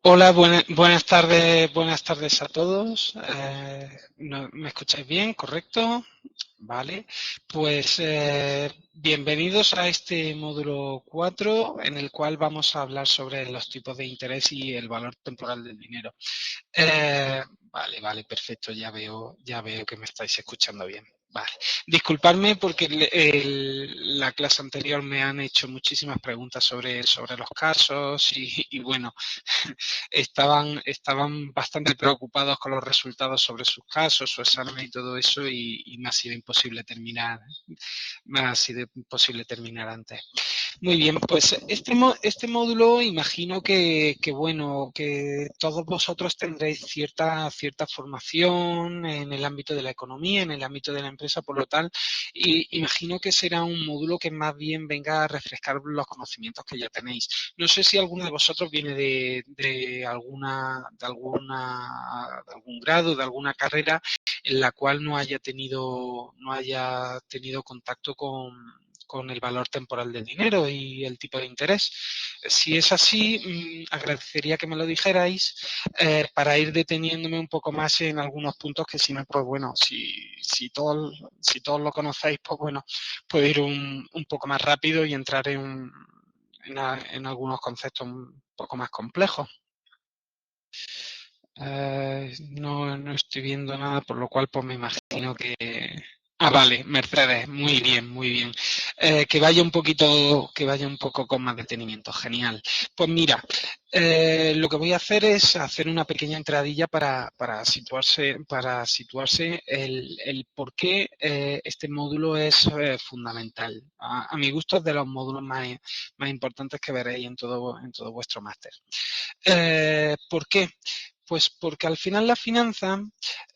Hola, buenas tardes a todos. ¿Me escucháis bien? ¿Correcto? Vale. Pues bienvenidos a este módulo 4 en el cual vamos a hablar sobre los tipos de interés y el valor temporal del dinero. Vale, perfecto, ya veo que me estáis escuchando bien. Vale. Disculpadme porque la clase anterior me han hecho muchísimas preguntas sobre los casos y bueno, estaban bastante preocupados con los resultados sobre sus casos, su examen y todo eso y me ha sido imposible terminar antes. Muy bien, pues este módulo imagino bueno, que todos vosotros tendréis cierta formación en el ámbito de la economía, en el ámbito de la empresa, por lo tal, y imagino que será un módulo que más bien venga a refrescar los conocimientos que ya tenéis. No sé si alguno de vosotros viene de algún grado, de alguna carrera en la cual no haya tenido contacto con el valor temporal del dinero y el tipo de interés. Si es así, agradecería que me lo dijerais para ir deteniéndome un poco más en algunos puntos que si no, pues bueno, si todos lo conocéis, pues bueno, puedo ir un poco más rápido y entrar en algunos conceptos un poco más complejos. No estoy viendo nada, por lo cual pues me imagino que... Ah, vale, Mercedes, muy bien, muy bien. Que vaya un poco con más detenimiento, genial. Pues mira, lo que voy a hacer es hacer una pequeña entradilla para situarse el por qué este módulo es fundamental. A mi gusto es de los módulos más importantes que veréis en todo vuestro máster. ¿Por qué? Pues porque al final las finanzas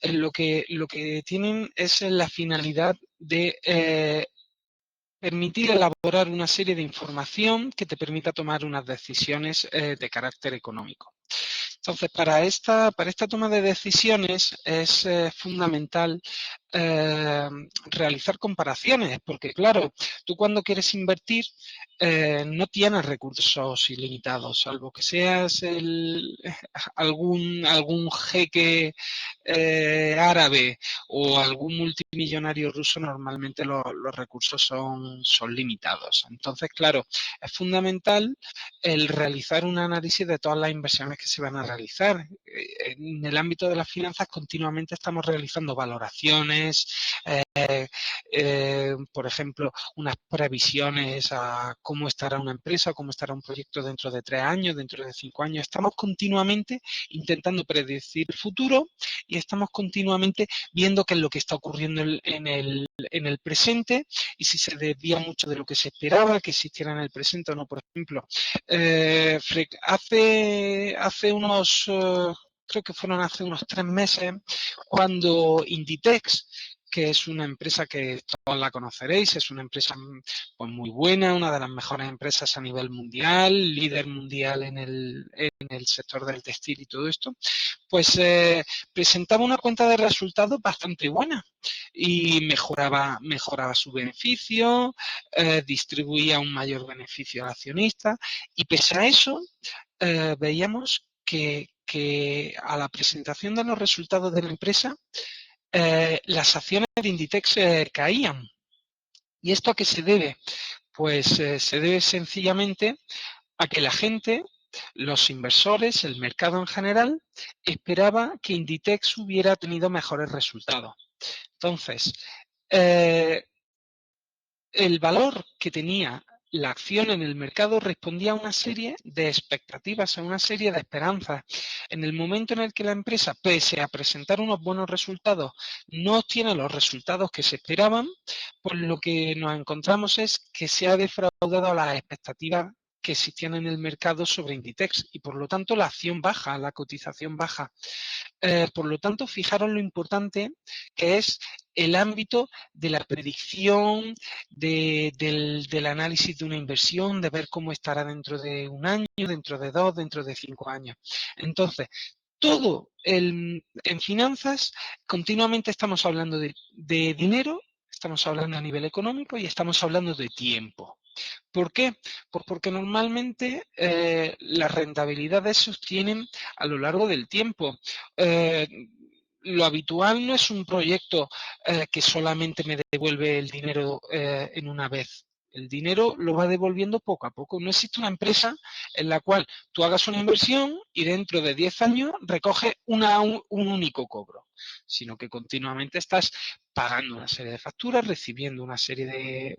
lo que tienen es la finalidad de permitir elaborar una serie de información que te permita tomar unas decisiones de carácter económico. Entonces, para esta toma de decisiones es fundamental eh, realizar comparaciones, porque claro, tú cuando quieres invertir no tienes recursos ilimitados, salvo que seas algún jeque árabe o algún multimillonario ruso, normalmente los recursos son limitados. Entonces, claro, es fundamental el realizar un análisis de todas las inversiones que se van a realizar. En el ámbito de las finanzas continuamente estamos realizando valoraciones, por ejemplo, unas previsiones a cómo estará una empresa, cómo estará un proyecto dentro de 3 años, dentro de 5 años. Estamos continuamente intentando predecir el futuro y estamos continuamente viendo qué es lo que está ocurriendo en el presente y si se desvía mucho de lo que se esperaba que existiera en el presente o no. Por ejemplo, hace unos, creo que fueron hace unos 3 meses, cuando Inditex, que es una empresa que todos la conoceréis, es una empresa pues, muy buena, una de las mejores empresas a nivel mundial, líder mundial en el sector del textil y todo esto, pues presentaba una cuenta de resultados bastante buena y mejoraba su beneficio, distribuía un mayor beneficio al accionista y pese a eso veíamos que a la presentación de los resultados de la empresa las acciones de Inditex caían. ¿Y esto a qué se debe? Pues se debe sencillamente a que la gente, los inversores, el mercado en general, esperaba que Inditex hubiera tenido mejores resultados. Entonces, eh, el valor que tenía la acción en el mercado respondía a una serie de expectativas, a una serie de esperanzas. En el momento en el que la empresa, pese a presentar unos buenos resultados, no obtiene los resultados que se esperaban, pues lo que nos encontramos es que se ha defraudado a las expectativas que existían en el mercado sobre Inditex y por lo tanto la acción baja, la cotización baja. Por lo tanto, fijaros lo importante que es el ámbito de la predicción, del análisis de una inversión, de ver cómo estará dentro de un año, dentro de 2, dentro de 5 años. Entonces, en finanzas, continuamente estamos hablando de dinero, estamos hablando a nivel económico y estamos hablando de tiempo. ¿Por qué? Pues porque normalmente las rentabilidades se obtienen a lo largo del tiempo. Eh, lo habitual no es un proyecto que solamente me devuelve el dinero en una vez. El dinero lo va devolviendo poco a poco. No existe una empresa en la cual tú hagas una inversión y dentro de 10 años recoge un único cobro, sino que continuamente estás pagando una serie de facturas, recibiendo una serie de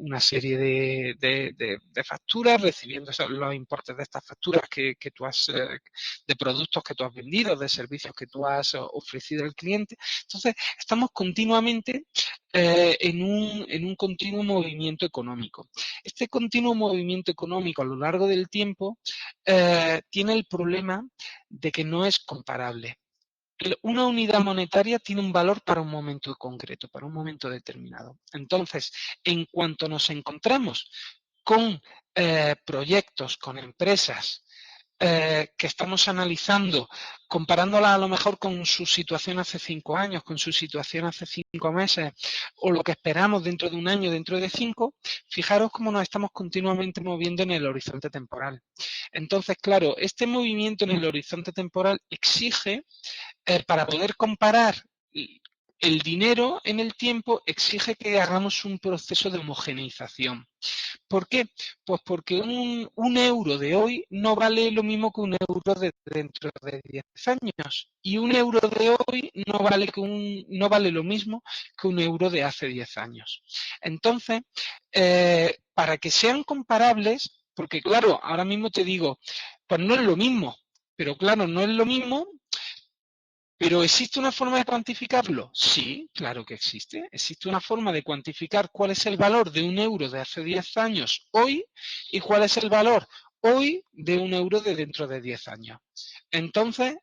facturas, recibiendo los importes de estas facturas que tú has, de productos que tú has vendido, de servicios que tú has ofrecido al cliente. Entonces, estamos continuamente en un continuo movimiento económico. Este continuo movimiento económico a lo largo del tiempo tiene el problema de que no es comparable. Una unidad monetaria tiene un valor para un momento concreto, para un momento determinado. Entonces, en cuanto nos encontramos con proyectos, con empresas que estamos analizando, comparándola a lo mejor con su situación hace 5 años, con su situación hace 5 meses, o lo que esperamos dentro de un año, dentro de 5, fijaros cómo nos estamos continuamente moviendo en el horizonte temporal. Entonces, claro, este movimiento en el horizonte temporal exige para poder comparar el dinero en el tiempo, exige que hagamos un proceso de homogeneización. ¿Por qué? Pues porque un euro de hoy no vale lo mismo que un euro de dentro de 10 años. Y un euro de hoy no vale lo mismo que un euro de hace 10 años. Entonces, para que sean comparables, porque claro, ahora mismo te digo, pues no es lo mismo, pero claro, no es lo mismo. ¿Pero existe una forma de cuantificarlo? Sí, claro que existe. Existe una forma de cuantificar cuál es el valor de un euro de hace 10 años hoy y cuál es el valor hoy de un euro de dentro de 10 años. Entonces,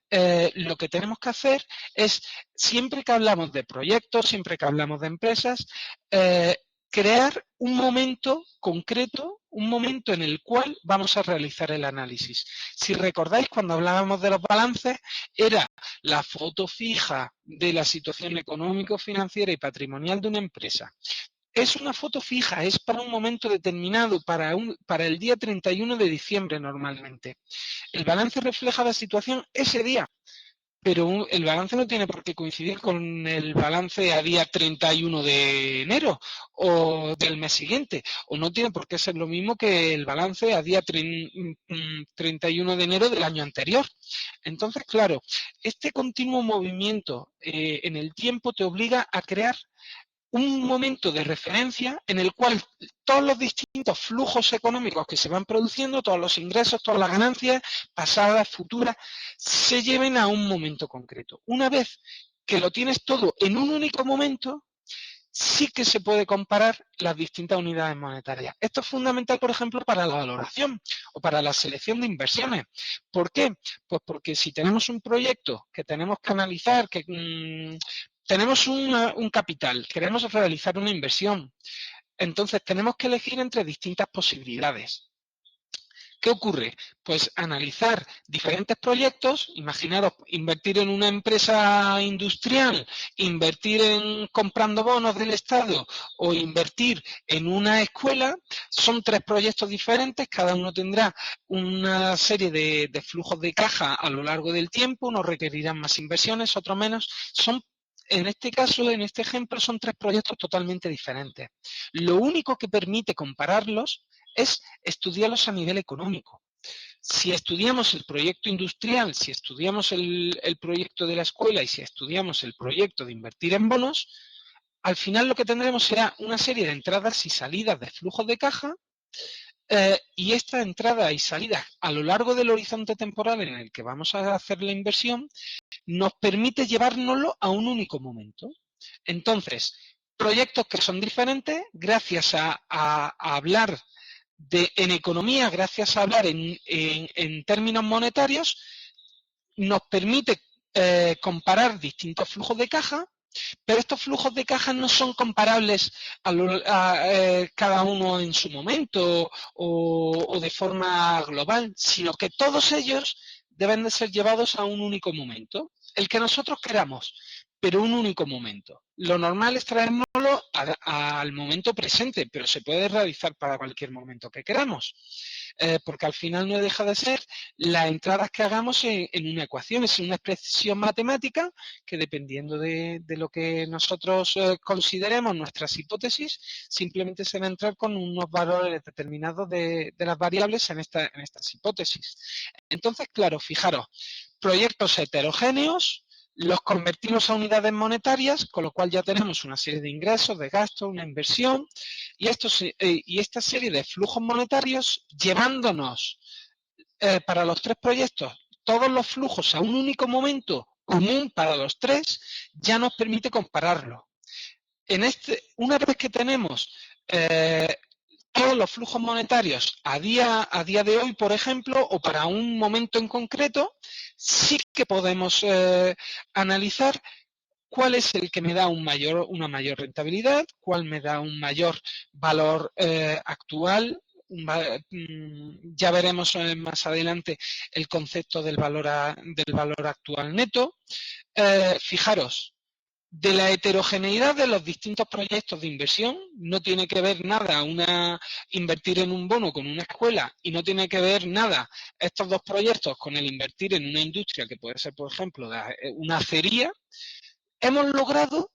lo que tenemos que hacer es, siempre que hablamos de proyectos, siempre que hablamos de empresas, crear un momento concreto, un momento en el cual vamos a realizar el análisis. Si recordáis, cuando hablábamos de los balances, era la foto fija de la situación económico, financiera y patrimonial de una empresa. Es una foto fija, es para un momento determinado, para el día 31 de diciembre normalmente. El balance refleja la situación ese día, pero el balance no tiene por qué coincidir con el balance a día 31 de enero o del mes siguiente, o no tiene por qué ser lo mismo que el balance a día 31 de enero del año anterior. Entonces, claro, este continuo movimiento en el tiempo te obliga a crear un momento de referencia en el cual todos los distintos flujos económicos que se van produciendo, todos los ingresos, todas las ganancias, pasadas, futuras, se lleven a un momento concreto. Una vez que lo tienes todo en un único momento, sí que se puede comparar las distintas unidades monetarias. Esto es fundamental, por ejemplo, para la valoración o para la selección de inversiones. ¿Por qué? Pues porque si tenemos un proyecto que tenemos que analizar, que tenemos un capital, queremos realizar una inversión, entonces tenemos que elegir entre distintas posibilidades. ¿Qué ocurre? Pues analizar diferentes proyectos, imaginaros invertir en una empresa industrial, invertir en comprando bonos del Estado o invertir en una escuela, son 3 proyectos diferentes, cada uno tendrá una serie de flujos de caja a lo largo del tiempo, unos requerirán más inversiones, otros menos, en este caso, en este ejemplo, son 3 proyectos totalmente diferentes. Lo único que permite compararlos es estudiarlos a nivel económico. Si estudiamos el proyecto industrial, si estudiamos el proyecto de la escuela y si estudiamos el proyecto de invertir en bonos, al final lo que tendremos será una serie de entradas y salidas de flujos de caja y esta entrada y salida a lo largo del horizonte temporal en el que vamos a hacer la inversión nos permite llevárnoslo a un único momento. Entonces, proyectos que son diferentes gracias a hablar en economía, gracias a hablar en términos monetarios, nos permite comparar distintos flujos de caja, pero estos flujos de caja no son comparables cada uno en su momento o de forma global, sino que todos ellos deben de ser llevados a un único momento, el que nosotros queramos. pero un único momento. Lo normal es traérnoslo al momento presente, pero se puede realizar para cualquier momento que queramos, porque al final no deja de ser las entradas que hagamos en una ecuación. Es una expresión matemática que, dependiendo de lo que nosotros consideremos nuestras hipótesis, simplemente se va a entrar con unos valores determinados de las variables en estas hipótesis. Entonces, claro, fijaros, proyectos heterogéneos, los convertimos a unidades monetarias, con lo cual ya tenemos una serie de ingresos, de gastos, una inversión, y esta serie de flujos monetarios, llevándonos para los tres proyectos todos los flujos a un único momento común para los tres, ya nos permite compararlo. Una vez que tenemos todos los flujos monetarios a día de hoy, por ejemplo, o para un momento en concreto, sí que podemos analizar cuál es el que me da una mayor rentabilidad, cuál me da un mayor valor actual. Ya veremos más adelante el concepto del valor actual neto. Fijaros, de la heterogeneidad de los distintos proyectos de inversión, no tiene que ver nada invertir en un bono con una escuela, y no tiene que ver nada estos dos proyectos con el invertir en una industria que puede ser, por ejemplo, una acería. Hemos logrado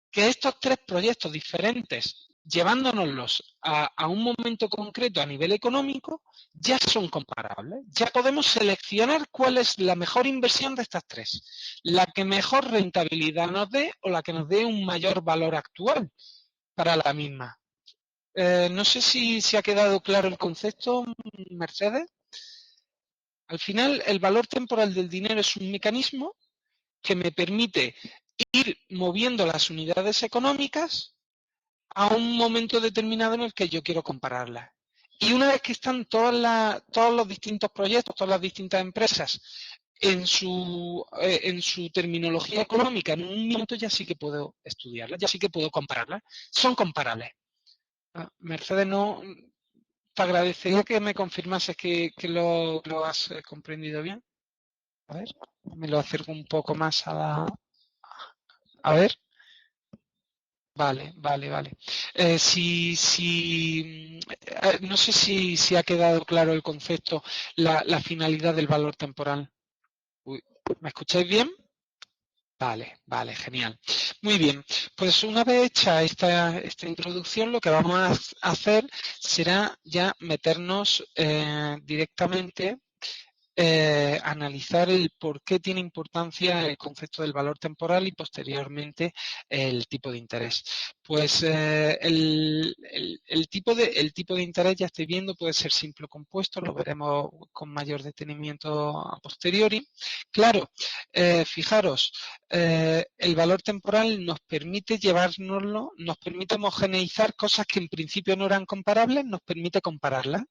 que estos tres proyectos diferentes, llevándonoslos a un momento concreto a nivel económico, ya son comparables. Ya podemos seleccionar cuál es la mejor inversión de estas tres. La que mejor rentabilidad nos dé, o la que nos dé un mayor valor actual para la misma. No sé si se ha quedado claro el concepto, Mercedes. Al final, el valor temporal del dinero es un mecanismo que me permite ir moviendo las unidades económicas a un momento determinado en el que yo quiero compararlas. Y una vez que están todos los distintos proyectos, todas las distintas empresas en su terminología económica, en un momento ya sí que puedo estudiarlas, ya sí que puedo compararlas. Son comparables. Mercedes, no, te agradecería que me confirmases que lo has comprendido bien. A ver, me lo acerco un poco más a la... A ver. Vale. No sé si ha quedado claro el concepto, la finalidad del valor temporal. Uy, ¿me escucháis bien? Vale, genial. Muy bien, pues una vez hecha esta introducción, lo que vamos a hacer será ya meternos directamente, analizar el por qué tiene importancia el concepto del valor temporal y posteriormente el tipo de interés. Pues el tipo de interés, ya estoy viendo, puede ser simple o compuesto, lo veremos con mayor detenimiento a posteriori. Claro, fijaros, el valor temporal nos permite llevárnoslo, nos permite homogeneizar cosas que en principio no eran comparables, nos permite compararlas.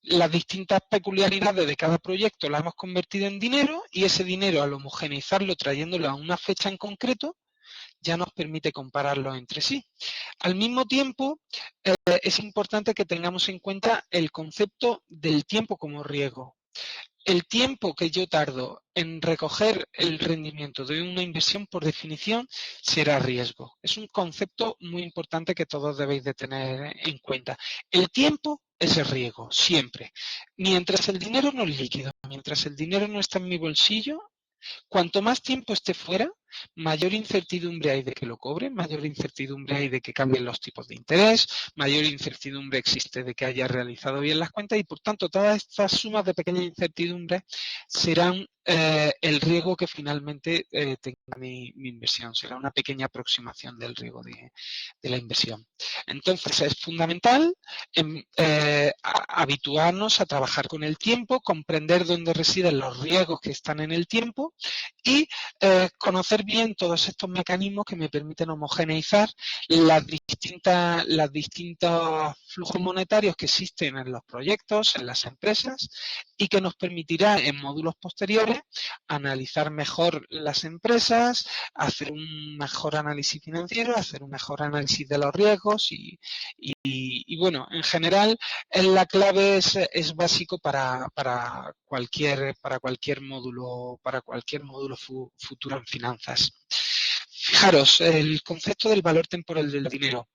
Las distintas peculiaridades de cada proyecto las hemos convertido en dinero, y ese dinero, al homogeneizarlo trayéndolo a una fecha en concreto, ya nos permite compararlo entre sí. Al mismo tiempo, es importante que tengamos en cuenta el concepto del tiempo como riesgo. El tiempo que yo tardo en recoger el rendimiento de una inversión, por definición, será riesgo. Es un concepto muy importante que todos debéis de tener en cuenta. El tiempo es el riesgo, siempre. Mientras el dinero no es líquido, mientras el dinero no está en mi bolsillo, cuanto más tiempo esté fuera, mayor incertidumbre hay de que lo cobre, mayor incertidumbre hay de que cambien los tipos de interés, mayor incertidumbre existe de que haya realizado bien las cuentas, y por tanto todas estas sumas de pequeña incertidumbre serán el riesgo que finalmente tenga mi inversión. Será una pequeña aproximación del riesgo de la inversión. Entonces es fundamental habituarnos a trabajar con el tiempo, comprender dónde residen los riesgos que están en el tiempo, y conocer bien todos estos mecanismos que me permiten homogeneizar los distintos flujos monetarios que existen en los proyectos, en las empresas, y que nos permitirá en módulos posteriores analizar mejor las empresas, hacer un mejor análisis financiero, hacer un mejor análisis de los riesgos y bueno, en general es la clave es básico para cualquier módulo, futuro en finanzas. Fijaros, el concepto del valor temporal del dinero.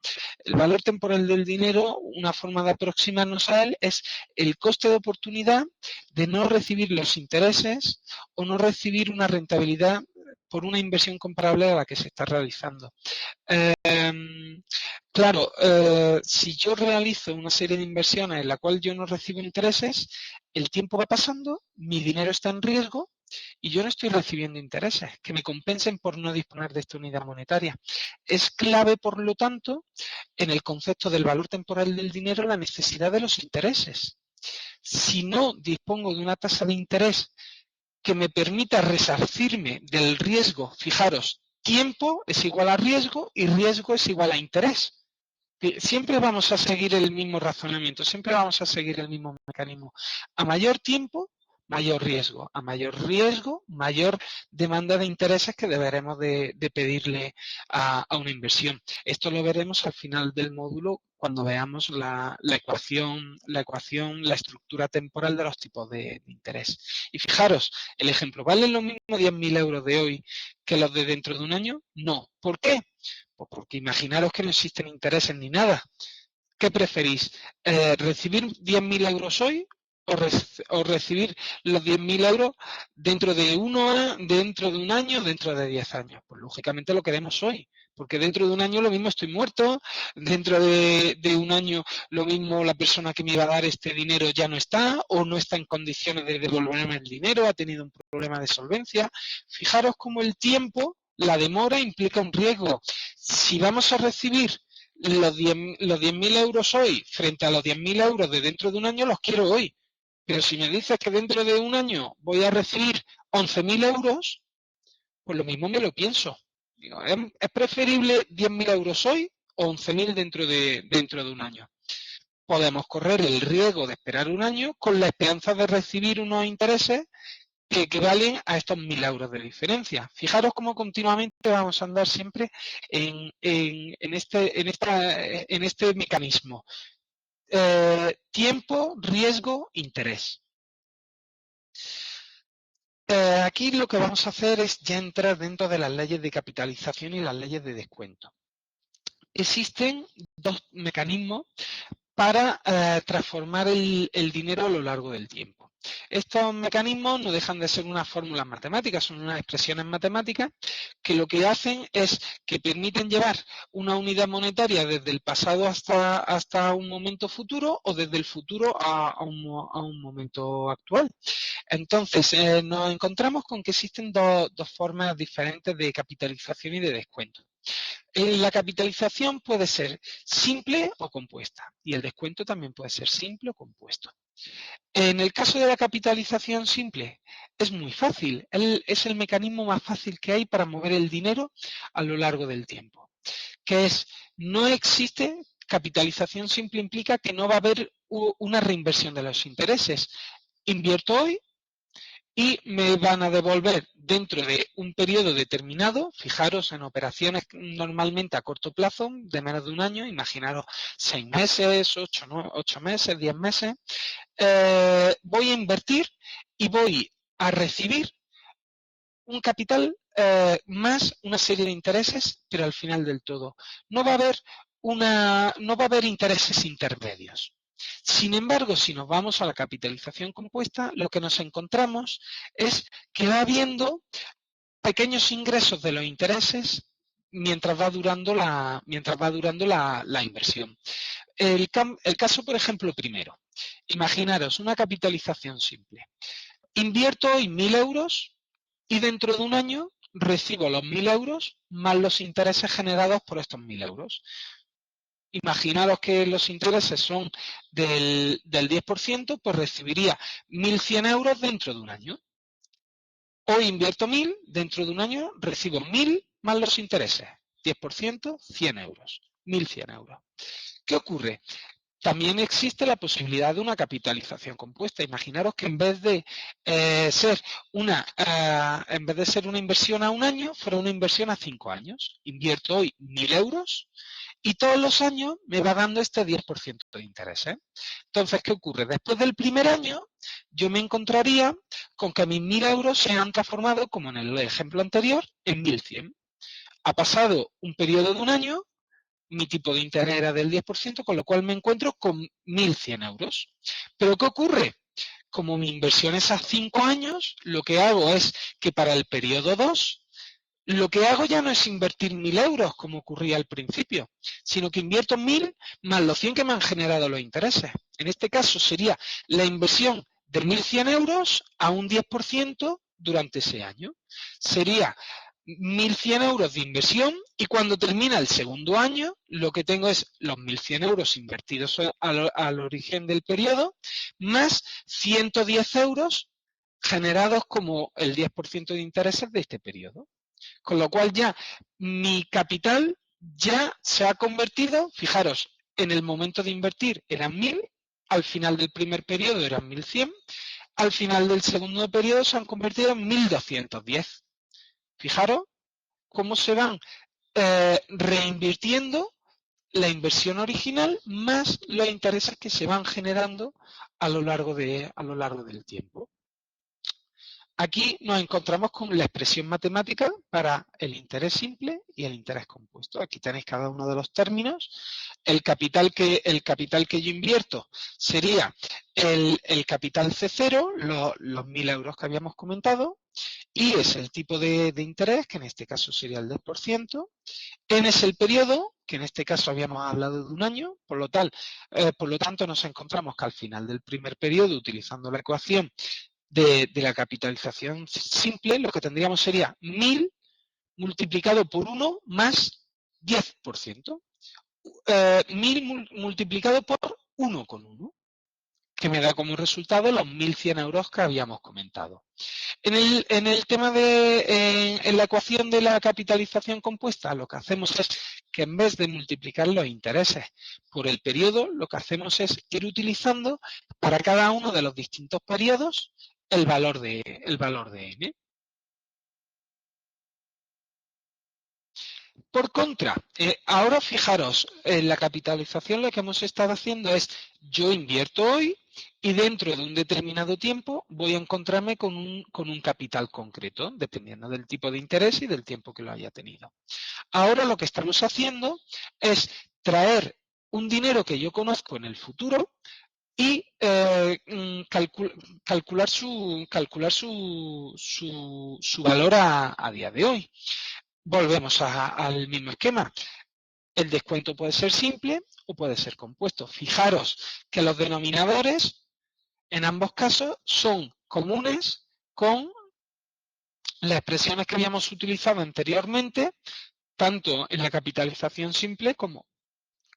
El valor temporal del dinero, una forma de aproximarnos a él es el coste de oportunidad de no recibir los intereses o no recibir una rentabilidad por una inversión comparable a la que se está realizando. Claro, si yo realizo una serie de inversiones en la cual yo no recibo intereses, el tiempo va pasando, mi dinero está en riesgo y yo no estoy recibiendo intereses que me compensen por no disponer de esta unidad monetaria. Es clave, por lo tanto, en el concepto del valor temporal del dinero, la necesidad de los intereses. Si no dispongo de una tasa de interés que me permita resarcirme del riesgo, fijaros, tiempo es igual a riesgo y riesgo es igual a interés. Siempre vamos a seguir el mismo razonamiento, siempre vamos a seguir el mismo mecanismo. A mayor tiempo, mayor riesgo. A mayor riesgo, mayor demanda de intereses que deberemos de pedirle a una inversión. Esto lo veremos al final del módulo cuando veamos la ecuación, la estructura temporal de los tipos de interés. Y fijaros, el ejemplo, ¿valen lo mismo 10.000 euros de hoy que los de dentro de un año? No. ¿Por qué? Pues porque imaginaros que no existen intereses ni nada. ¿Qué preferís? ¿Recibir 10.000 euros hoy o recibir los 10.000 euros dentro de un año, dentro de 10 años? Pues lógicamente lo queremos hoy, porque dentro de un año lo mismo estoy muerto, dentro de un año lo mismo la persona que me iba a dar este dinero ya no está o no está en condiciones de devolverme el dinero, ha tenido un problema de solvencia. Fijaros cómo el tiempo, la demora implica un riesgo. Si vamos a recibir los 10.000 euros hoy frente a los 10.000 euros de dentro de un año, los quiero hoy. Pero si me dices que dentro de un año voy a recibir 11.000 euros, pues lo mismo me lo pienso. Digo, ¿es preferible 10.000 euros hoy o 11.000 dentro de un año? Podemos correr el riesgo de esperar un año con la esperanza de recibir unos intereses que equivalen a estos 1.000 euros de diferencia. Fijaros cómo continuamente vamos a andar siempre en este mecanismo. Tiempo, riesgo, interés. Aquí lo que vamos a hacer es ya entrar dentro de las leyes de capitalización y las leyes de descuento. Existen dos mecanismos para transformar el dinero a lo largo del tiempo. Estos mecanismos no dejan de ser unas fórmulas matemáticas, son unas expresiones matemáticas que lo que hacen es que permiten llevar una unidad monetaria desde el pasado hasta un momento futuro o desde el futuro a un momento actual. Entonces, nos encontramos con que existen dos formas diferentes de capitalización y de descuento. La capitalización puede ser simple o compuesta y el descuento también puede ser simple o compuesto. En el caso de la capitalización simple es muy fácil, es el mecanismo más fácil que hay para mover el dinero a lo largo del tiempo, que es, no existe capitalización simple, implica que no va a haber una reinversión de los intereses. Invierto hoy y me van a devolver dentro de un periodo determinado, fijaros en operaciones normalmente a corto plazo, de menos de un año, imaginaros 6 meses, 8 meses, 10 meses, voy a invertir y voy a recibir un capital más una serie de intereses, pero al final del todo. No va a haber intereses intermedios. Sin embargo, si nos vamos a la capitalización compuesta, lo que nos encontramos es que va habiendo pequeños ingresos de los intereses mientras va durando la inversión. El caso, por ejemplo, primero. Imaginaros una capitalización simple. Invierto hoy 1.000 euros y dentro de un año recibo los 1.000 euros más los intereses generados por estos 1.000 euros. Imaginaros que los intereses son del 10%, pues recibiría 1.100 euros dentro de un año. Hoy invierto 1.000, dentro de un año recibo 1.000 más los intereses. 10%, 100 euros. 1.100 euros. ¿Qué ocurre? también existe la posibilidad de una capitalización compuesta. Imaginaros que en vez de ser una inversión a un año, fuera una inversión a 5 años. Invierto hoy 1.000 euros y todos los años me va dando este 10% de interés. Entonces, ¿qué ocurre? Después del primer año, yo me encontraría con que mis 1.000 euros se han transformado, como en el ejemplo anterior, en 1.100. Ha pasado un periodo de un año, mi tipo de interés era del 10%, con lo cual me encuentro con 1.100 euros. ¿Pero qué ocurre? Como mi inversión es a 5 años, lo que hago es que para el periodo 2, lo que hago ya no es invertir 1.000 euros, como ocurría al principio, sino que invierto 1.000 más los 100 que me han generado los intereses. En este caso sería la inversión de 1.100 euros a un 10% durante ese año. Sería 1.100 euros de inversión y cuando termina el segundo año, lo que tengo es los 1.100 euros invertidos al origen del periodo, más 110 euros generados como el 10% de intereses de este periodo. Con lo cual ya mi capital ya se ha convertido, fijaros, en el momento de invertir eran 1.000, al final del primer periodo eran 1.100, al final del segundo periodo se han convertido en 1.210. Fijaros cómo se van reinvirtiendo la inversión original más los intereses que se van generando a lo largo del tiempo. Aquí nos encontramos con la expresión matemática para el interés simple y el interés compuesto. Aquí tenéis cada uno de los términos. El capital que yo invierto sería el capital C0, los 1.000 euros que habíamos comentado, y es el tipo de interés, que en este caso sería el 10%. N es el periodo, que en este caso habíamos hablado de un año, por lo tanto nos encontramos que al final del primer periodo, utilizando la ecuación de la capitalización simple, lo que tendríamos sería 1.000 multiplicado por 1 más 10%. 1.000 multiplicado por 1,1, que me da como resultado los 1.100 euros que habíamos comentado. En el tema en la ecuación de la capitalización compuesta, lo que hacemos es que en vez de multiplicar los intereses por el periodo, lo que hacemos es ir utilizando para cada uno de los distintos periodos el valor de n. Por contra, ahora fijaros, en la capitalización lo que hemos estado haciendo es, yo invierto hoy y dentro de un determinado tiempo voy a encontrarme con un capital concreto, dependiendo del tipo de interés y del tiempo que lo haya tenido. Ahora lo que estamos haciendo es traer un dinero que yo conozco en el futuro y calcular su valor a día de hoy. Volvemos al mismo esquema. El descuento puede ser simple o puede ser compuesto. Fijaros que los denominadores en ambos casos son comunes con las expresiones que habíamos utilizado anteriormente, tanto en la capitalización simple como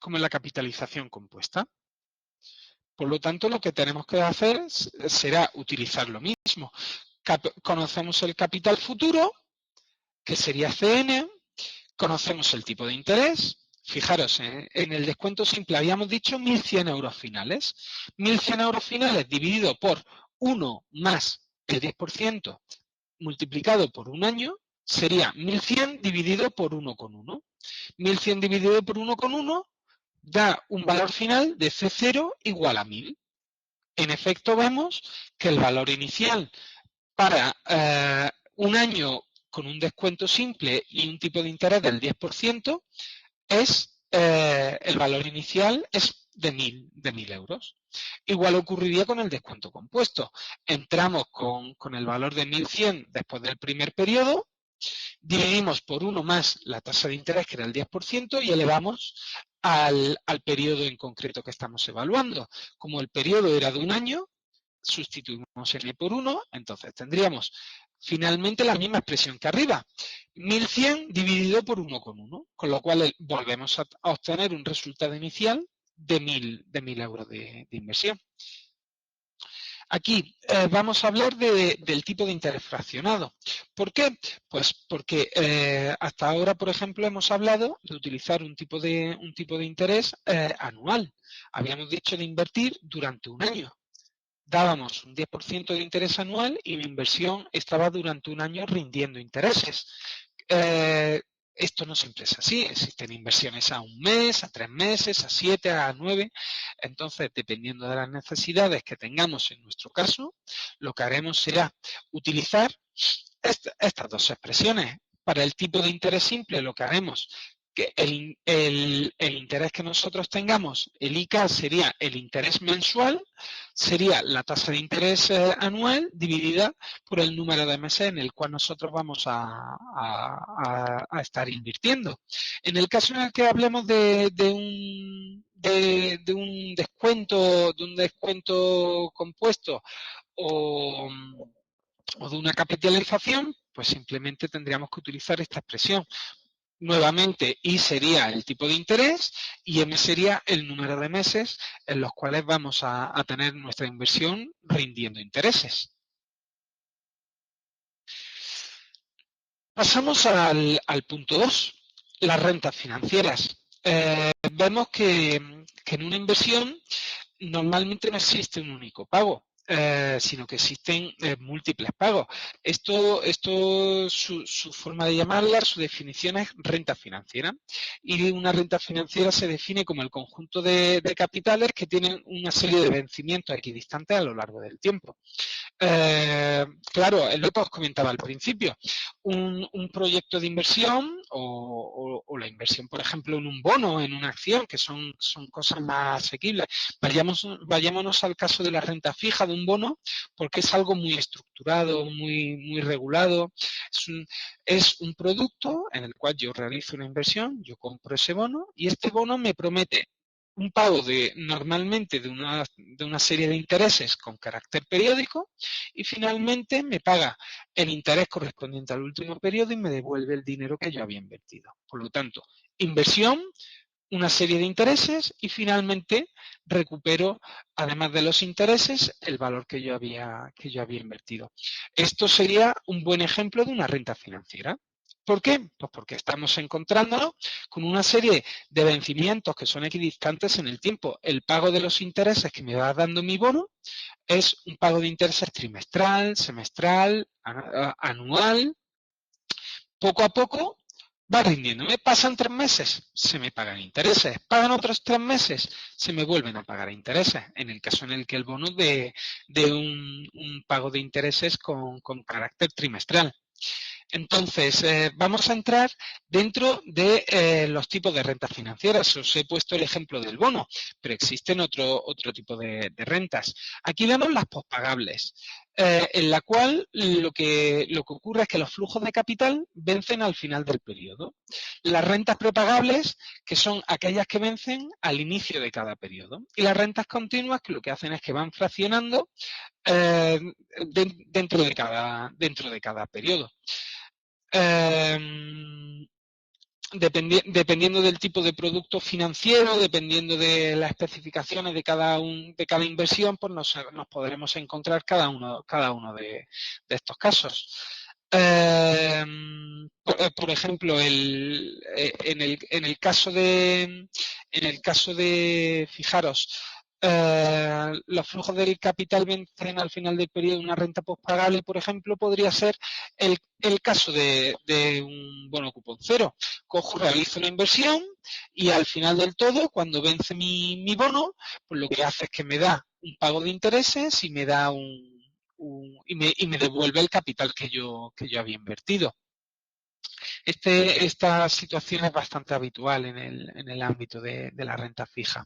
en la capitalización compuesta. Por lo tanto, lo que tenemos que hacer será utilizar lo mismo. Conocemos el capital futuro, que sería CN, conocemos el tipo de interés. Fijaros, en el descuento simple habíamos dicho 1.100 euros finales. 1.100 euros finales dividido por 1 más el 10% multiplicado por un año sería 1.100 dividido por 1,1. 1.100 dividido por 1,1 da un valor final de C0 igual a 1.000. En efecto, vemos que el valor inicial para un año con un descuento simple y un tipo de interés del 10% es el valor inicial es de 1.000 euros. Igual ocurriría con el descuento compuesto. Entramos con el valor de 1.100 después del primer periodo, dividimos por 1 más la tasa de interés, que era el 10%, y elevamos al periodo en concreto que estamos evaluando. Como el periodo era de un año, sustituimos n por 1, entonces tendríamos finalmente la misma expresión que arriba. 1.100 dividido por 1,1, con lo cual volvemos a obtener un resultado inicial de 1.000 euros de inversión. Aquí vamos a hablar del tipo de interés fraccionado. ¿Por qué? Pues porque hasta ahora, por ejemplo, hemos hablado de utilizar un tipo de interés anual. Habíamos dicho de invertir durante un año. Dábamos un 10% de interés anual y mi inversión estaba durante un año rindiendo intereses. Eh, Esto no siempre es así, existen inversiones a un mes, a 3 meses, a 7, a 9. Entonces, dependiendo de las necesidades que tengamos en nuestro caso, lo que haremos será utilizar estas dos expresiones. Para el tipo de interés simple, lo que haremos que el interés que nosotros tengamos, el IK sería el interés mensual, sería la tasa de interés anual dividida por el número de meses en el cual nosotros vamos a estar invirtiendo. En el caso en el que hablemos de un descuento compuesto o, o de una capitalización, pues simplemente tendríamos que utilizar esta expresión. Nuevamente, I sería el tipo de interés y M sería el número de meses en los cuales vamos a tener nuestra inversión rindiendo intereses. Pasamos al punto 2, las rentas financieras. Vemos que en una inversión normalmente no existe un único pago, sino que existen múltiples pagos. Su forma de llamarla, su definición es renta financiera. Y una renta financiera se define como el conjunto de capitales que tienen una serie de vencimientos equidistantes a lo largo del tiempo. Claro, es lo que os comentaba al principio. Un proyecto de inversión o la inversión, por ejemplo, en un bono, en una acción, que son cosas más asequibles. Vayámonos al caso de la renta fija de un bono, porque es algo muy estructurado, muy regulado. Es un producto en el cual yo realizo una inversión, yo compro ese bono y este bono me promete un pago normalmente de una serie de intereses con carácter periódico y finalmente me paga el interés correspondiente al último periodo y me devuelve el dinero que yo había invertido. Por lo tanto, inversión, una serie de intereses y finalmente recupero, además de los intereses, el valor que yo había invertido. Esto sería un buen ejemplo de una renta financiera. ¿Por qué? Pues porque estamos encontrándonos con una serie de vencimientos que son equidistantes en el tiempo. El pago de los intereses que me va dando mi bono es un pago de intereses trimestral, semestral, anual. Poco a poco va rindiendo. Me pasan 3 meses, se me pagan intereses. Pagan otros 3 meses, se me vuelven a pagar intereses. En el caso en el que el bono de un pago de intereses con carácter trimestral. Entonces, vamos a entrar dentro de los tipos de rentas financieras. Os he puesto el ejemplo del bono, pero existen otro tipo de rentas. Aquí vemos las pospagables, en la cual lo que ocurre es que los flujos de capital vencen al final del periodo. Las rentas prepagables, que son aquellas que vencen al inicio de cada periodo. Y las rentas continuas, que lo que hacen es que van fraccionando eh, dentro de cada periodo. Dependiendo del tipo de producto financiero, dependiendo de las especificaciones de cada inversión, pues nos podremos encontrar cada uno de estos casos. Por ejemplo, en el caso de, fijaros, los flujos del capital vencen al final del periodo. Una renta postpagable, por ejemplo, podría ser el caso de un bono cupón cero. Cojo, realizo una inversión y al final del todo, cuando vence mi bono, pues lo que hace es que me da un pago de intereses y me da y me devuelve el capital que yo había invertido. Esta situación es bastante habitual en el ámbito de la renta fija.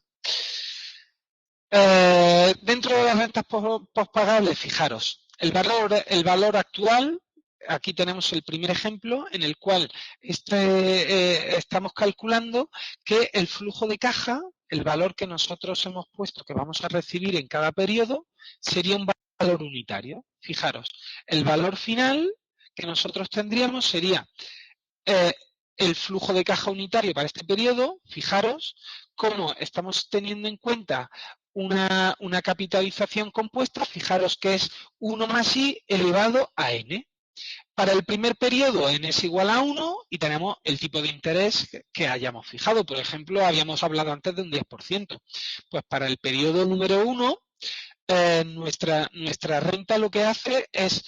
Dentro de las rentas pospagables, fijaros, el valor actual, aquí tenemos el primer ejemplo en el cual estamos calculando que el flujo de caja, el valor que nosotros hemos puesto que vamos a recibir en cada periodo, sería un valor unitario. Fijaros, el valor final que nosotros tendríamos sería eh, el flujo de caja unitario para este periodo. Fijaros cómo estamos teniendo en cuenta una capitalización compuesta, fijaros que es 1 más i elevado a n. Para el primer periodo n es igual a 1 y tenemos el tipo de interés que hayamos fijado. Por ejemplo, habíamos hablado antes de un 10%. Pues para el periodo número 1, nuestra renta lo que hace es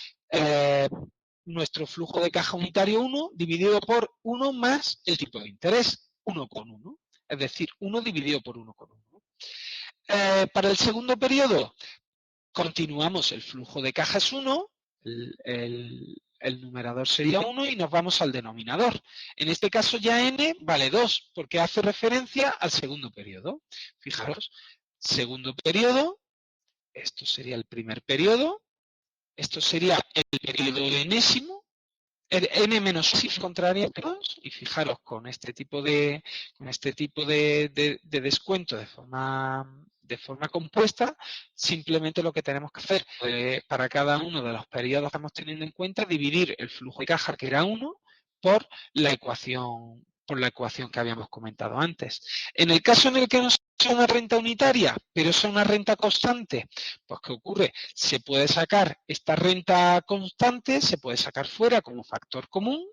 nuestro flujo de caja unitario 1 dividido por 1 más el tipo de interés, 1,1. Es decir, 1 dividido por 1,1. Para el segundo periodo, continuamos, el flujo de caja es 1, el numerador sería 1 y nos vamos al denominador. En este caso ya n vale 2, porque hace referencia al segundo periodo. Fijaros, segundo periodo, esto sería el primer periodo, esto sería el periodo enésimo, el n menos i contraria a 2, y fijaros con este tipo de descuento de forma compuesta, simplemente lo que tenemos que hacer para cada uno de los periodos que estamos teniendo en cuenta, dividir el flujo de caja, que era 1, por la ecuación que habíamos comentado antes. En el caso en el que no sea una renta unitaria, pero sea una renta constante, pues ¿qué ocurre? Se puede sacar esta renta constante, se puede sacar fuera como factor común,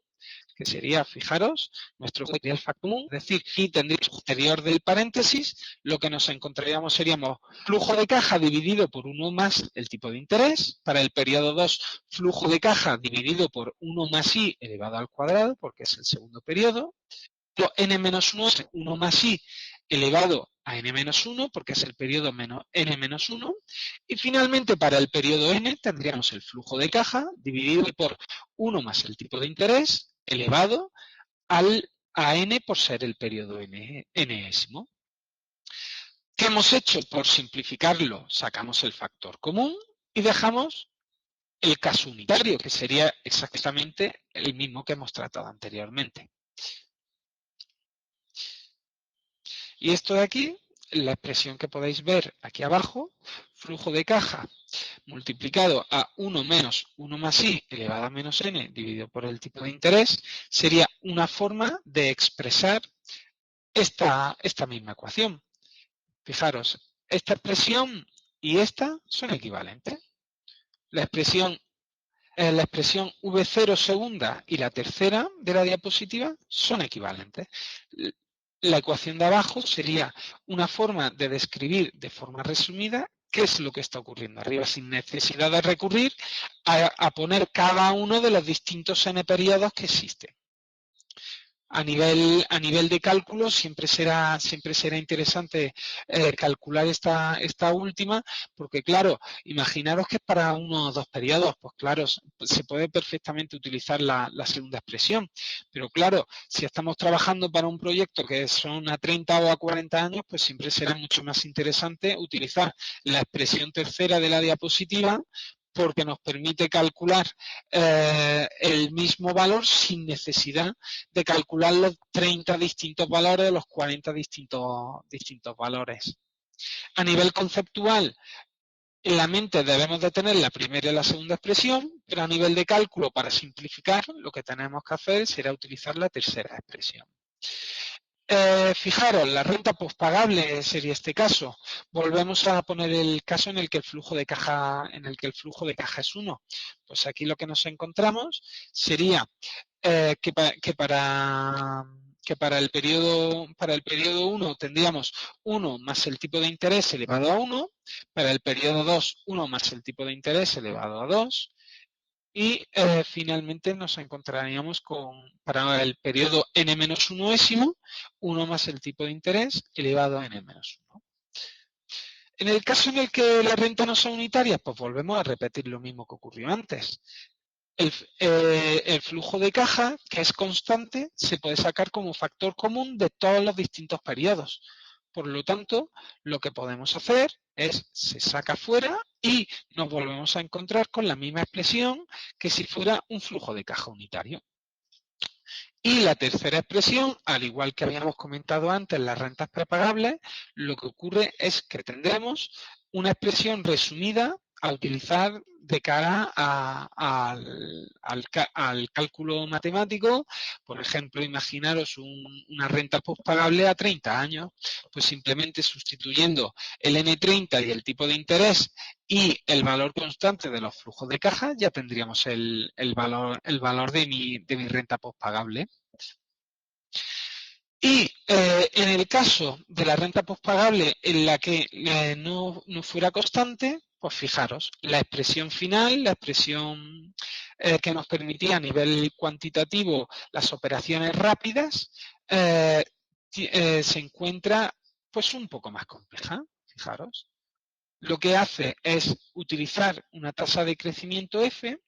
que sería, fijaros, nuestro sería el factor común, es decir, y tendríamos posterior del paréntesis, lo que nos encontraríamos seríamos flujo de caja dividido por 1 más el tipo de interés, para el periodo 2, flujo de caja dividido por 1 más i elevado al cuadrado, porque es el segundo periodo, n-1 es 1 más i elevado a n-1, porque es el periodo menos n-1, y finalmente para el periodo n tendríamos el flujo de caja dividido por 1 más el tipo de interés elevado a n por ser el periodo enésimo. ¿Qué hemos hecho? Por simplificarlo, sacamos el factor común y dejamos el caso unitario, que sería exactamente el mismo que hemos tratado anteriormente. Y esto de aquí, la expresión que podéis ver aquí abajo, flujo de caja multiplicado a 1 menos 1 más i elevado a menos n dividido por el tipo de interés, sería una forma de expresar esta misma ecuación. Fijaros, esta expresión y esta son equivalentes. La expresión V0 segunda y la tercera de la diapositiva son equivalentes. La ecuación de abajo sería una forma de describir de forma resumida qué es lo que está ocurriendo arriba, sin necesidad de recurrir a poner cada uno de los distintos n periodos que existen. A nivel de cálculo siempre será interesante calcular esta última, porque claro, imaginaros que es para uno o dos periodos, pues claro, se puede perfectamente utilizar la segunda expresión, pero claro, si estamos trabajando para un proyecto que son a 30 o a 40 años, pues siempre será mucho más interesante utilizar la expresión tercera de la diapositiva, porque nos permite calcular el mismo valor sin necesidad de calcular los 30 distintos valores de los 40 distintos valores. A nivel conceptual, en la mente debemos de tener la primera y la segunda expresión, pero a nivel de cálculo, para simplificar, lo que tenemos que hacer será utilizar la tercera expresión. Fijaros, la renta postpagable sería este caso. Volvemos a poner el caso en el que el flujo de caja es 1. Pues aquí lo que nos encontramos sería que para el periodo 1 tendríamos 1 más el tipo de interés elevado a 1, para el periodo 2, 1 más el tipo de interés elevado a 2, y finalmente nos encontraríamos para el periodo n-1ésimo, 1 más el tipo de interés elevado a n-1. En el caso en el que la renta no sea unitaria, pues volvemos a repetir lo mismo que ocurrió antes. El flujo de caja, que es constante, se puede sacar como factor común de todos los distintos periodos. Por lo tanto, lo que podemos hacer es, se saca fuera y nos volvemos a encontrar con la misma expresión que si fuera un flujo de caja unitario. Y la tercera expresión, al igual que habíamos comentado antes, las rentas prepagables, lo que ocurre es que tendremos una expresión resumida a utilizar de cara al cálculo matemático. Por ejemplo, imaginaros una renta postpagable a 30 años, pues simplemente sustituyendo el N30 y el tipo de interés y el valor constante de los flujos de caja, ya tendríamos el valor de mi renta postpagable. Y en el caso de la renta postpagable en la que no fuera constante, pues fijaros, la expresión final, la expresión que nos permitía a nivel cuantitativo las operaciones rápidas, se encuentra pues un poco más compleja, fijaros. Lo que hace es utilizar una tasa de crecimiento F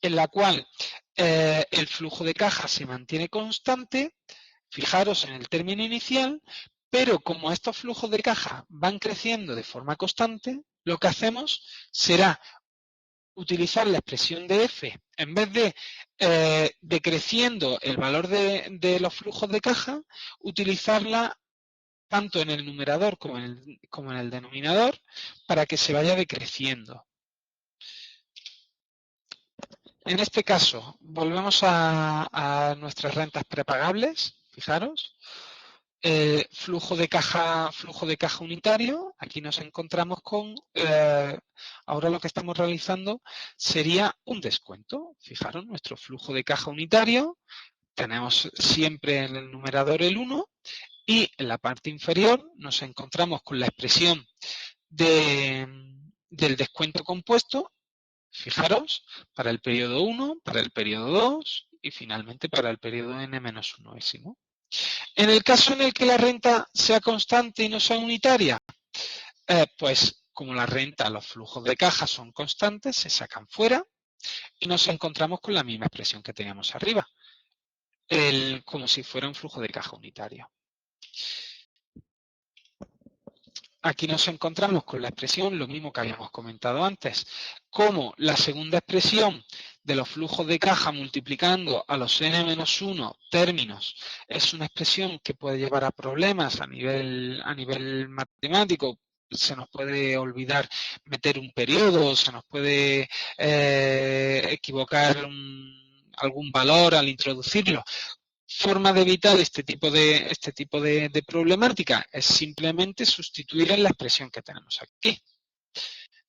en la cual el flujo de caja se mantiene constante, fijaros en el término inicial, pero como estos flujos de caja van creciendo de forma constante, lo que hacemos será utilizar la expresión de F, en vez de decreciendo el valor de los flujos de caja, utilizarla tanto en el numerador como en el denominador para que se vaya decreciendo. En este caso, volvemos a nuestras rentas prepagables, fijaros. Flujo de caja unitario. Aquí nos encontramos con, ahora lo que estamos realizando sería un descuento. Fijaros, nuestro flujo de caja unitario, tenemos siempre en el numerador el 1 y en la parte inferior nos encontramos con la expresión del descuento compuesto. Fijaros, para el periodo 1, para el periodo 2 y finalmente para el periodo n-1ésimo. En el caso en el que la renta sea constante y no sea unitaria, pues como la renta, los flujos de caja son constantes, se sacan fuera y nos encontramos con la misma expresión que teníamos arriba, como si fuera un flujo de caja unitario. Aquí nos encontramos con la expresión, lo mismo que habíamos comentado antes, como la segunda expresión de los flujos de caja multiplicando a los n-1 términos es una expresión que puede llevar a problemas a nivel matemático. Se nos puede olvidar meter un periodo, se nos puede equivocar algún valor al introducirlo. Forma de evitar este tipo de problemática es simplemente sustituir en la expresión que tenemos aquí.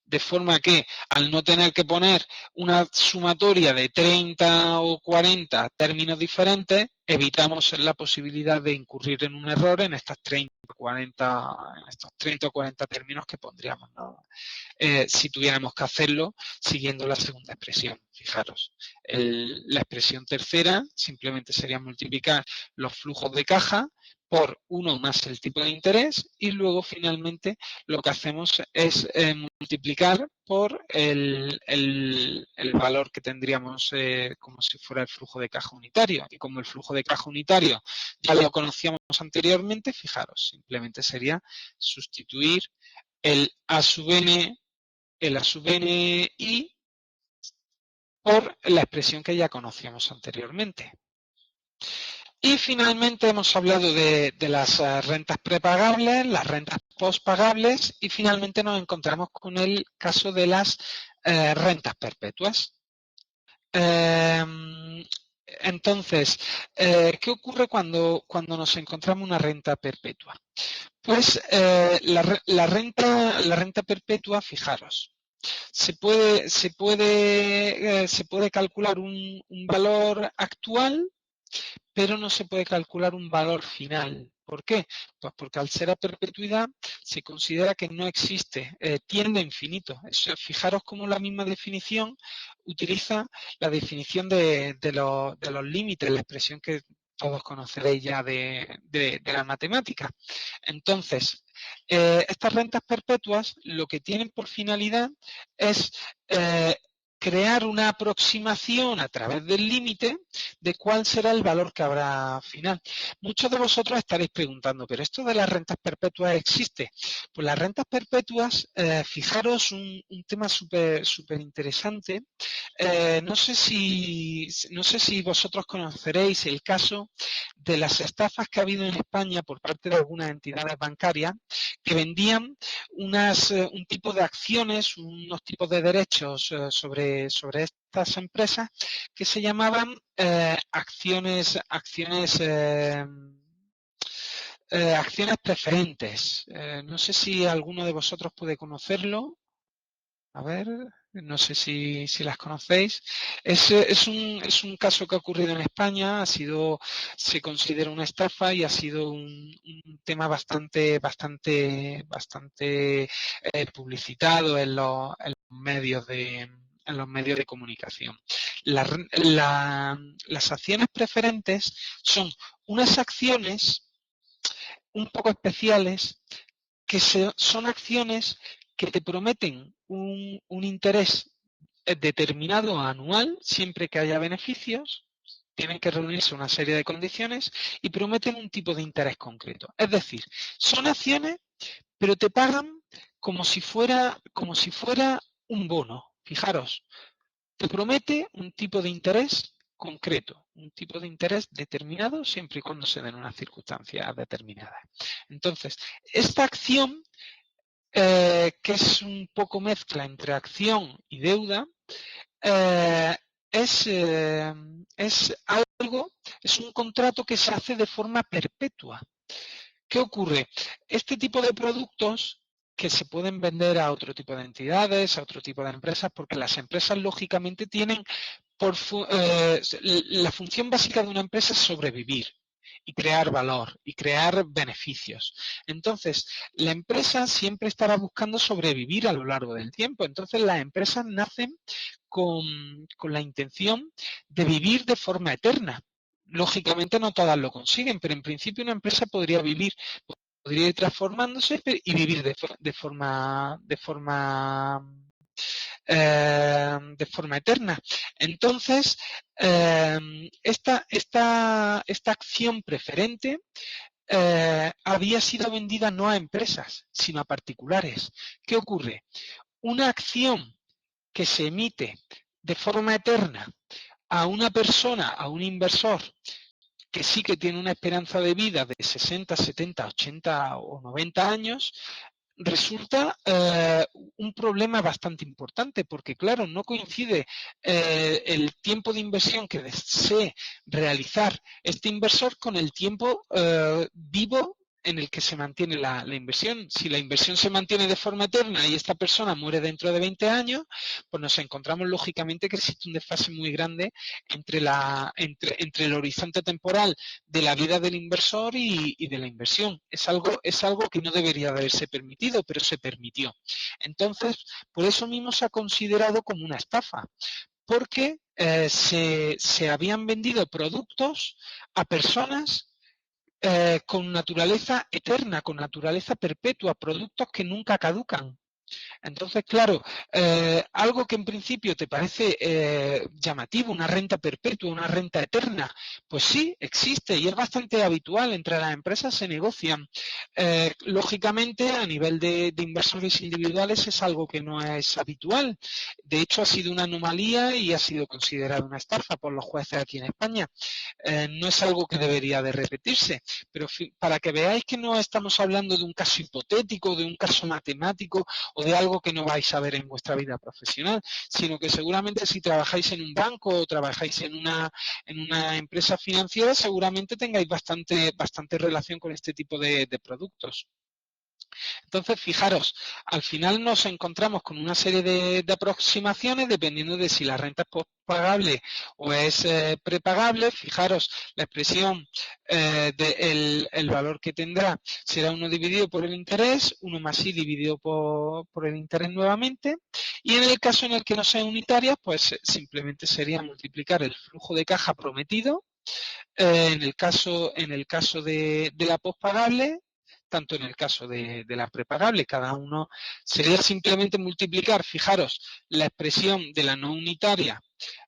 De forma que al no tener que poner una sumatoria de 30 o 40 términos diferentes, evitamos la posibilidad de incurrir en un error en estos 30 o 40 términos que pondríamos, ¿no? Si tuviéramos que hacerlo siguiendo la segunda expresión. Fijaros, la expresión tercera simplemente sería multiplicar los flujos de caja por 1 más el tipo de interés y luego finalmente lo que hacemos es multiplicar por el valor que tendríamos como si fuera el flujo de caja unitario. Y como el flujo de caja unitario ya lo conocíamos anteriormente, fijaros, simplemente sería sustituir el A sub n, el A sub ni por la expresión que ya conocíamos anteriormente. Y finalmente hemos hablado de las rentas prepagables, las rentas postpagables y finalmente nos encontramos con el caso de las rentas perpetuas. Entonces, ¿qué ocurre cuando nos encontramos una renta perpetua? Pues la renta perpetua, fijaros, se puede calcular un valor actual, pero no se puede calcular un valor final. ¿Por qué? Pues porque al ser a perpetuidad se considera que no existe, tiende a infinito. Fijaros cómo la misma definición utiliza la definición de los límites, la expresión que todos conoceréis ya de la matemática. Entonces, estas rentas perpetuas lo que tienen por finalidad es crear una aproximación a través del límite de cuál será el valor que habrá final. Muchos de vosotros estaréis preguntando, ¿pero esto de las rentas perpetuas existe? Pues las rentas perpetuas, fijaros un tema súper interesante, no sé si vosotros conoceréis el caso de las estafas que ha habido en España por parte de algunas entidades bancarias que vendían un tipo de acciones, unos tipos de derechos sobre estas empresas que se llamaban acciones preferentes. No sé si alguno de vosotros puede conocerlo. A ver, no sé si las conocéis. Es un caso que ha ocurrido en España, se considera una estafa y ha sido un tema bastante publicitado en los medios de comunicación. Las acciones preferentes son unas acciones un poco especiales que son acciones que te prometen un interés determinado anual, siempre que haya beneficios, tienen que reunirse una serie de condiciones y prometen un tipo de interés concreto. Es decir, son acciones, pero te pagan como si fuera un bono. Fijaros, te promete un tipo de interés concreto, un tipo de interés determinado siempre y cuando se den unas circunstancias determinadas. Entonces, esta acción, que es un poco mezcla entre acción y deuda, eh, es algo, es un contrato que se hace de forma perpetua. ¿Qué ocurre? Este tipo de productos que se pueden vender a otro tipo de entidades, a otro tipo de empresas, porque las empresas lógicamente tienen la función básica de una empresa es sobrevivir y crear valor y crear beneficios. Entonces, la empresa siempre estará buscando sobrevivir a lo largo del tiempo. Entonces, las empresas nacen con la intención de vivir de forma eterna. Lógicamente no todas lo consiguen, pero en principio una empresa podría ir transformándose y vivir de forma eterna. Entonces, esta acción preferente había sido vendida no a empresas, sino a particulares. ¿Qué ocurre? Una acción que se emite de forma eterna a una persona, a un inversor, que sí que tiene una esperanza de vida de 60, 70, 80 o 90 años, resulta un problema bastante importante porque, claro, no coincide el tiempo de inversión que desee realizar este inversor con el tiempo vivo en el que se mantiene la inversión. Si la inversión se mantiene de forma eterna y esta persona muere dentro de 20 años, pues nos encontramos lógicamente que existe un desfase muy grande entre el horizonte temporal de la vida del inversor y de la inversión. Es algo que no debería haberse permitido, pero se permitió. Entonces, por eso mismo se ha considerado como una estafa, porque se habían vendido productos a personas con naturaleza eterna, con naturaleza perpetua, productos que nunca caducan. Entonces, claro, algo que en principio te parece llamativo, una renta perpetua, una renta eterna, pues sí, existe y es bastante habitual. Entre las empresas se negocian. Lógicamente, a nivel de inversores individuales es algo que no es habitual. De hecho, ha sido una anomalía y ha sido considerada una estafa por los jueces aquí en España. No es algo que debería de repetirse, pero para que veáis que no estamos hablando de un caso hipotético, de un caso matemático o de algo que no vais a ver en vuestra vida profesional, sino que seguramente si trabajáis en un banco o trabajáis en una empresa financiera, seguramente tengáis bastante relación con este tipo de productos. Entonces, fijaros, al final nos encontramos con una serie de aproximaciones dependiendo de si la renta es postpagable o es prepagable. Fijaros, la expresión el valor que tendrá será 1 dividido por el interés, 1 más i dividido por el interés nuevamente. Y en el caso en el que no sea unitaria, pues simplemente sería multiplicar el flujo de caja prometido. En el caso de la postpagable, tanto en el caso de la prepagable, cada uno sería simplemente multiplicar, fijaros, la expresión de la no unitaria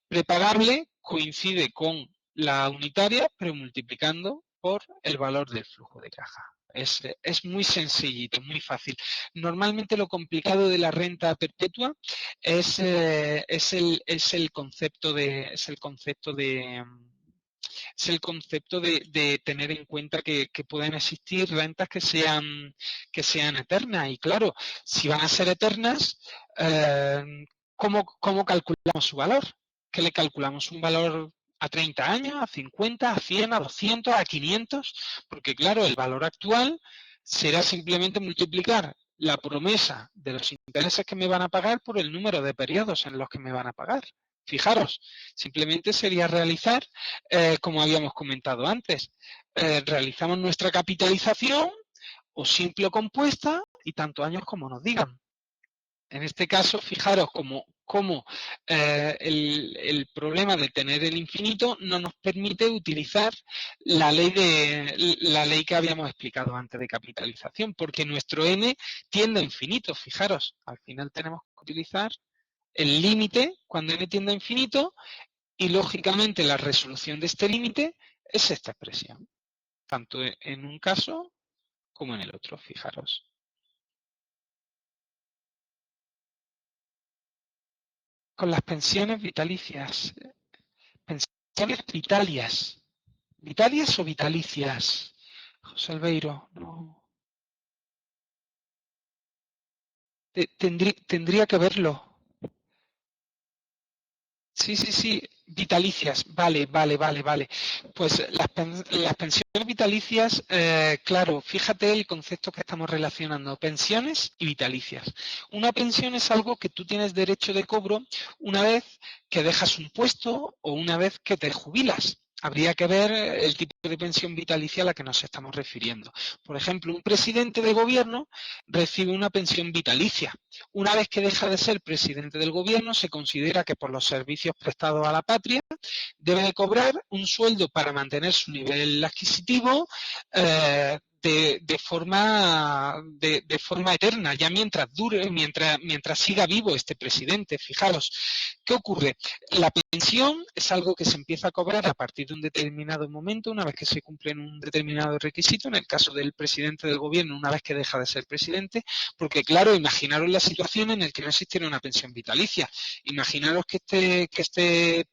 prepagable coincide con la unitaria, pero multiplicando por el valor del flujo de caja. es muy sencillito, muy fácil. Normalmente lo complicado de la renta perpetua es el concepto de tener en cuenta que pueden existir rentas que sean eternas. Y claro, si van a ser eternas, eh, ¿cómo calculamos su valor? ¿Qué le calculamos? ¿Un valor a 30 años, a 50, a 100, a 200, a 500? Porque claro, el valor actual será simplemente multiplicar la promesa de los intereses que me van a pagar por el número de periodos en los que me van a pagar. Fijaros, simplemente sería realizar, como habíamos comentado antes, realizamos nuestra capitalización o simple o compuesta y tantos años como nos digan. En este caso, fijaros cómo el problema de tener el infinito no nos permite utilizar la ley que habíamos explicado antes de capitalización, porque nuestro n tiende a infinito. Fijaros, al final tenemos que utilizar el límite cuando n tiende a infinito y, lógicamente, la resolución de este límite es esta expresión, tanto en un caso como en el otro, fijaros. Con las pensiones vitalicias. Pensiones vitalias. ¿Vitalias o vitalicias? José Albeiro, no. Tendría que verlo. Sí, vitalicias, vale. Pues las pensiones vitalicias, claro, fíjate el concepto que estamos relacionando, pensiones y vitalicias. Una pensión es algo que tú tienes derecho de cobro una vez que dejas un puesto o una vez que te jubilas. Habría que ver el tipo de pensión vitalicia a la que nos estamos refiriendo. Por ejemplo, un presidente de gobierno recibe una pensión vitalicia. Una vez que deja de ser presidente del gobierno, se considera que por los servicios prestados a la patria debe de cobrar un sueldo para mantener su nivel adquisitivo de forma eterna, ya mientras dure, mientras siga vivo este presidente. Fijaros, ¿qué ocurre? La pensión es algo que se empieza a cobrar a partir de un determinado momento, una vez que se cumplen un determinado requisito, en el caso del presidente del gobierno, una vez que deja de ser presidente, porque claro, imaginaros la situación en la que no existiera una pensión vitalicia. Imaginaros que este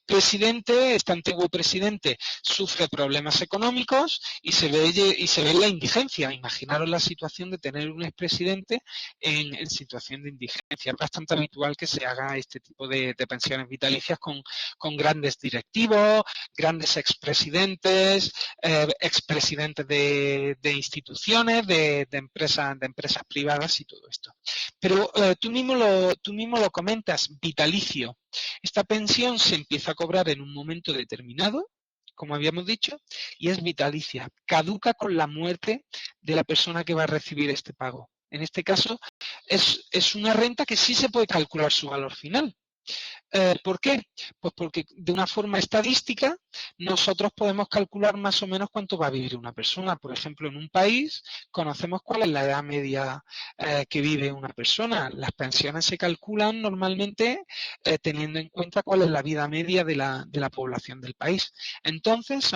presidente, este antiguo presidente, sufre problemas económicos y se ve en la indigencia. Imaginaros la situación de tener un expresidente en situación de indigencia. Es bastante habitual que se haga este tipo de pensiones vitalicias con grandes directivos, grandes expresidentes, expresidentes de instituciones, de empresas privadas y todo esto. Pero tú mismo lo comentas, vitalicio. Esta pensión se empieza a cobrar en un momento determinado, como habíamos dicho, y es vitalicia. Caduca con la muerte de la persona que va a recibir este pago. En este caso, es una renta que sí se puede calcular su valor final. ¿Por qué? Pues porque de una forma estadística nosotros podemos calcular más o menos cuánto va a vivir una persona. Por ejemplo, en un país conocemos cuál es la edad media que vive una persona. Las pensiones se calculan normalmente teniendo en cuenta cuál es la vida media de la población del país. Entonces,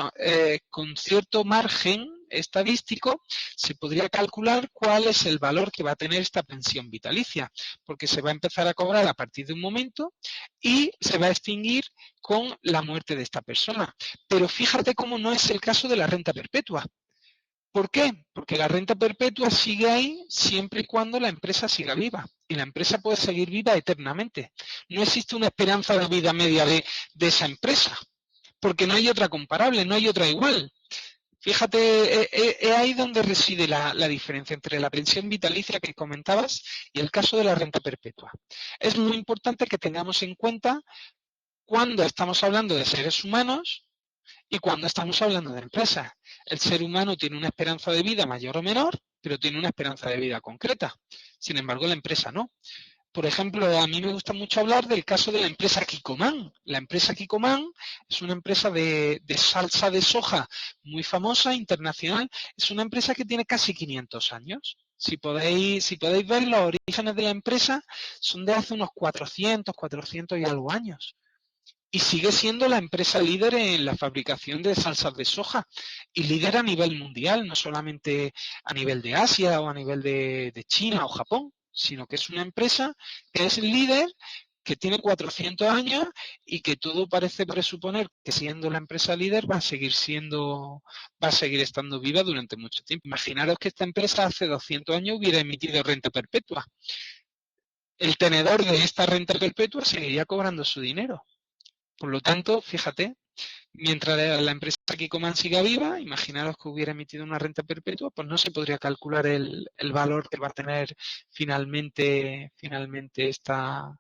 con cierto margen estadístico, se podría calcular cuál es el valor que va a tener esta pensión vitalicia, porque se va a empezar a cobrar a partir de un momento y se va a extinguir con la muerte de esta persona. Pero fíjate cómo no es el caso de la renta perpetua. ¿Por qué? Porque la renta perpetua sigue ahí siempre y cuando la empresa siga viva. Y la empresa puede seguir viva eternamente. No existe una esperanza de vida media de esa empresa, porque no hay otra comparable, no hay otra igual. Fíjate, es ahí donde reside la diferencia entre la pensión vitalicia que comentabas y el caso de la renta perpetua. Es muy importante que tengamos en cuenta cuando estamos hablando de seres humanos y cuando estamos hablando de empresas. El ser humano tiene una esperanza de vida mayor o menor, pero tiene una esperanza de vida concreta. Sin embargo, la empresa no. Por ejemplo, a mí me gusta mucho hablar del caso de la empresa Kikkoman. La empresa Kikkoman es una empresa de salsa de soja muy famosa, internacional. Es una empresa que tiene casi 500 años. Si podéis ver, los orígenes de la empresa son de hace unos 400 y algo años. y sigue siendo la empresa líder en la fabricación de salsas de soja y líder a nivel mundial, no solamente a nivel de Asia o a nivel de China o Japón, sino que es una empresa que es líder, que tiene 400 años y que todo parece presuponer que siendo la empresa líder va a seguir estando viva durante mucho tiempo. Imaginaros que esta empresa hace 200 años hubiera emitido renta perpetua. El tenedor de esta renta perpetua seguiría cobrando su dinero. Por lo tanto, fíjate, mientras la empresa Kikoman siga viva, imaginaros que hubiera emitido una renta perpetua, pues no se podría calcular el valor que va a tener finalmente esta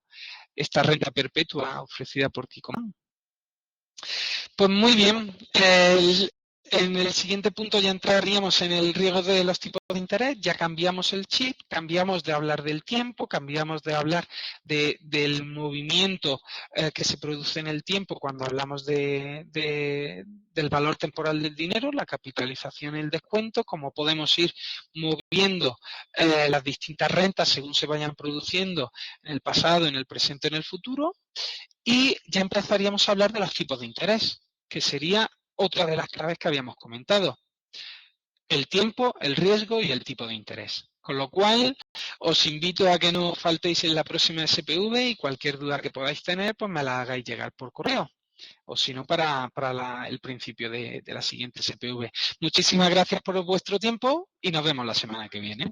renta perpetua ofrecida por Kikoman. Pues muy bien. En el siguiente punto ya entraríamos en el riesgo de los tipos de interés. Ya cambiamos el chip, cambiamos de hablar del tiempo, cambiamos de hablar del movimiento que se produce en el tiempo cuando hablamos del valor temporal del dinero, la capitalización y el descuento, cómo podemos ir moviendo las distintas rentas según se vayan produciendo en el pasado, en el presente, en el futuro. Y ya empezaríamos a hablar de los tipos de interés, que sería otra de las claves que habíamos comentado. El tiempo, el riesgo y el tipo de interés. Con lo cual, os invito a que no faltéis en la próxima SPV y cualquier duda que podáis tener, pues me la hagáis llegar por correo. O si no, para el principio de la siguiente SPV. Muchísimas gracias por vuestro tiempo y nos vemos la semana que viene.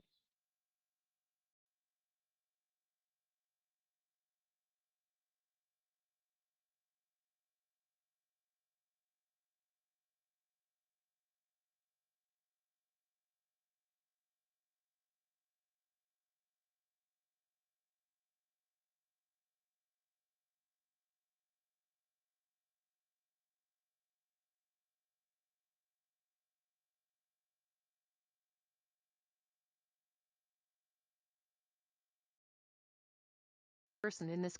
Person in this